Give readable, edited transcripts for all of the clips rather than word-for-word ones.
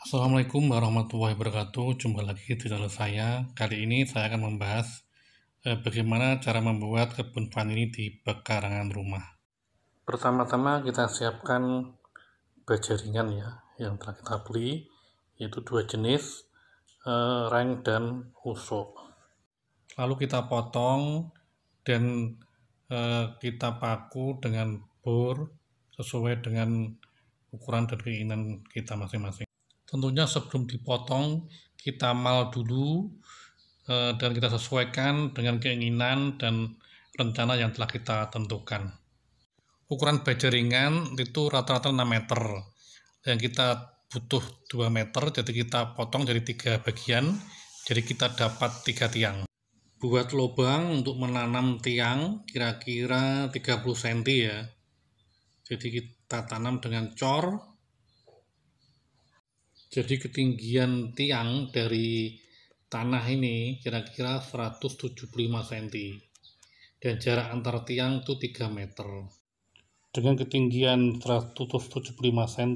Assalamualaikum warahmatullahi wabarakatuh. Jumpa lagi di channel saya. Kali ini saya akan membahas bagaimana cara membuat kebun vanili di pekarangan rumah. Pertama-tama kita siapkan baja ringan ya, yang telah kita beli, yaitu dua jenis, reng dan usuk. Lalu kita potong dan kita paku dengan bor sesuai dengan ukuran dan keinginan kita masing-masing. Tentunya sebelum dipotong kita mal dulu dan kita sesuaikan dengan keinginan dan rencana yang telah kita tentukan. Ukuran baja ringan itu rata-rata 6 meter yang kita butuh 2 meter, jadi kita potong jadi 3 bagian, jadi kita dapat 3 tiang. Buat lubang untuk menanam tiang kira-kira 30 cm ya, jadi kita tanam dengan cor. Jadi ketinggian tiang dari tanah ini kira-kira 175 cm dan jarak antar tiang itu 3 meter. Dengan ketinggian 175 cm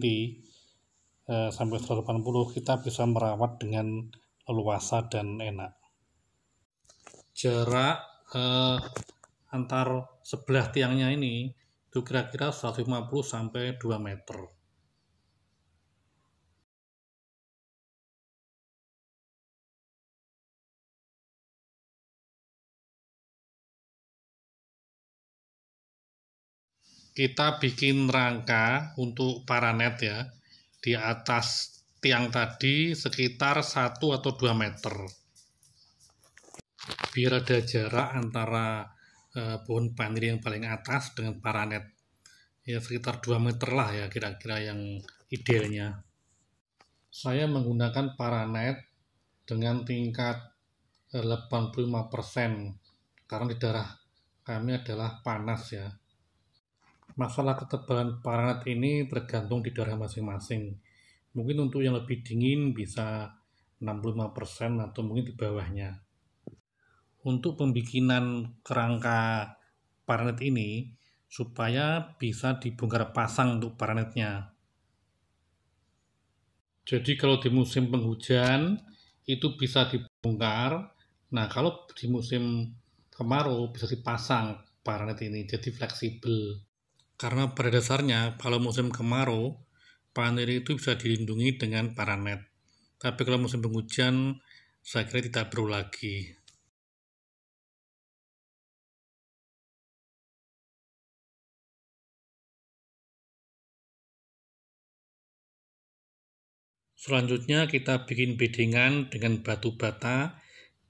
sampai 180 kita bisa merawat dengan leluasa dan enak. Jarak antar sebelah tiangnya ini itu kira-kira 150 sampai 2 meter. Kita bikin rangka untuk paranet ya di atas tiang tadi sekitar 1 atau 2 meter biar ada jarak antara pohon vanili yang paling atas dengan paranet ya, sekitar 2 meter lah ya kira-kira yang idealnya. Saya menggunakan paranet dengan tingkat 85% karena di daerah kami adalah panas ya. Masalah ketebalan paranet ini tergantung di daerah masing-masing. Mungkin untuk yang lebih dingin bisa 65% atau mungkin di bawahnya. Untuk pembikinan kerangka paranet ini supaya bisa dibongkar pasang untuk paranetnya. Jadi kalau di musim penghujan itu bisa dibongkar. Nah kalau di musim kemarau bisa dipasang paranet ini, jadi fleksibel. Karena pada dasarnya kalau musim kemarau vanili itu bisa dilindungi dengan paranet. Tapi kalau musim penghujan saya kira tidak perlu lagi. Selanjutnya kita bikin bedengan dengan batu bata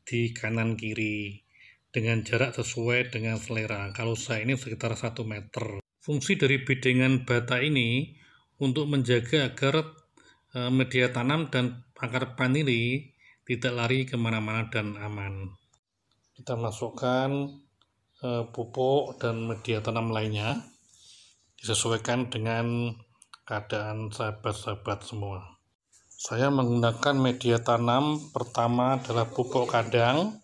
di kanan kiri dengan jarak sesuai dengan selera. Kalau saya ini sekitar 1 meter. Fungsi dari bedengan bata ini untuk menjaga agar media tanam dan akar vanili tidak lari kemana-mana dan aman. Kita masukkan pupuk dan media tanam lainnya, disesuaikan dengan keadaan sahabat-sahabat semua. Saya menggunakan media tanam pertama adalah pupuk kandang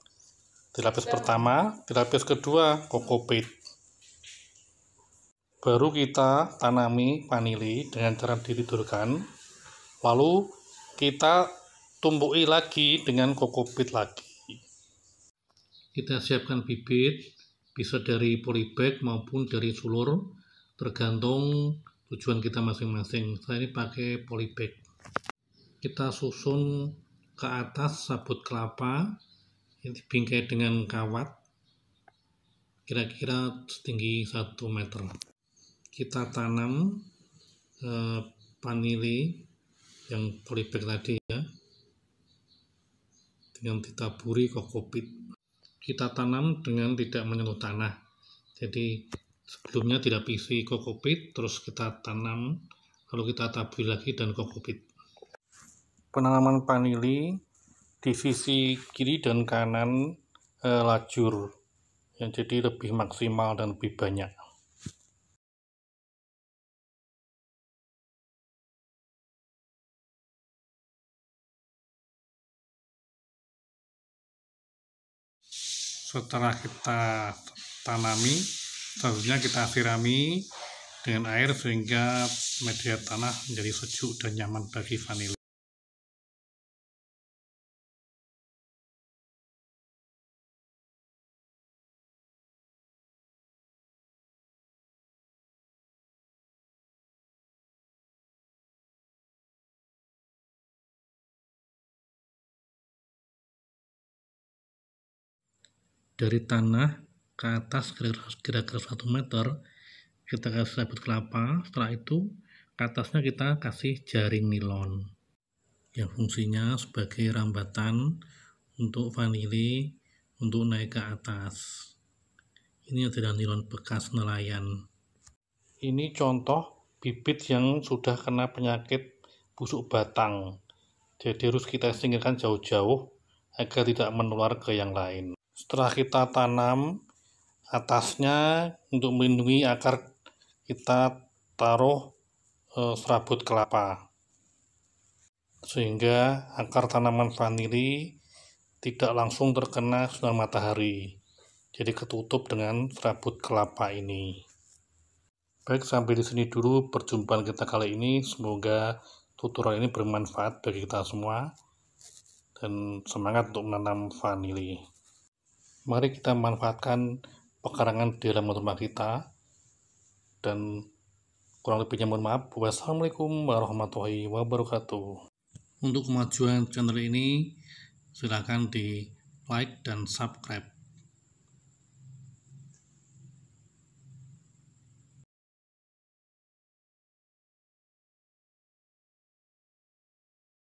di lapis pertama, di lapis kedua kokopit. Baru kita tanami vanili dengan cara ditidurkan, lalu kita tumbuki lagi dengan kokopit lagi. Kita siapkan bibit, bisa dari polybag maupun dari sulur, tergantung tujuan kita masing-masing. Saya ini pakai polybag. Kita susun ke atas sabut kelapa yang dibingkai dengan kawat kira-kira setinggi 1 meter. Kita tanam vanili yang polybag tadi ya dengan ditaburi kokopit. Kita tanam dengan tidak menyentuh tanah, jadi sebelumnya dilapisi kokopit, terus kita tanam, lalu kita taburi lagi dan kokopit. Penanaman vanili di sisi kiri dan kanan lajur yang jadi lebih maksimal dan lebih banyak. Setelah kita tanami, selanjutnya kita sirami dengan air sehingga media tanah menjadi sejuk dan nyaman bagi vanili. dari tanah ke atas kira-kira 1 meter, kita kasih serabut kelapa. Setelah itu ke atasnya kita kasih jaring nilon yang fungsinya sebagai rambatan untuk vanili untuk naik ke atas. Ini adalah nilon bekas nelayan. Ini contoh bibit yang sudah kena penyakit busuk batang, jadi harus kita singkirkan jauh-jauh agar tidak menular ke yang lain. Setelah kita tanam, atasnya untuk melindungi akar kita taruh serabut kelapa, sehingga akar tanaman vanili tidak langsung terkena sinar matahari, jadi ketutup dengan serabut kelapa ini. Baik, sampai di sini dulu perjumpaan kita kali ini. Semoga tutorial ini bermanfaat bagi kita semua dan semangat untuk menanam vanili. Mari kita manfaatkan pekarangan di dalam rumah kita, dan kurang lebihnya mohon maaf. Wassalamualaikum warahmatullahi wabarakatuh. Untuk kemajuan channel ini silahkan di like dan subscribe.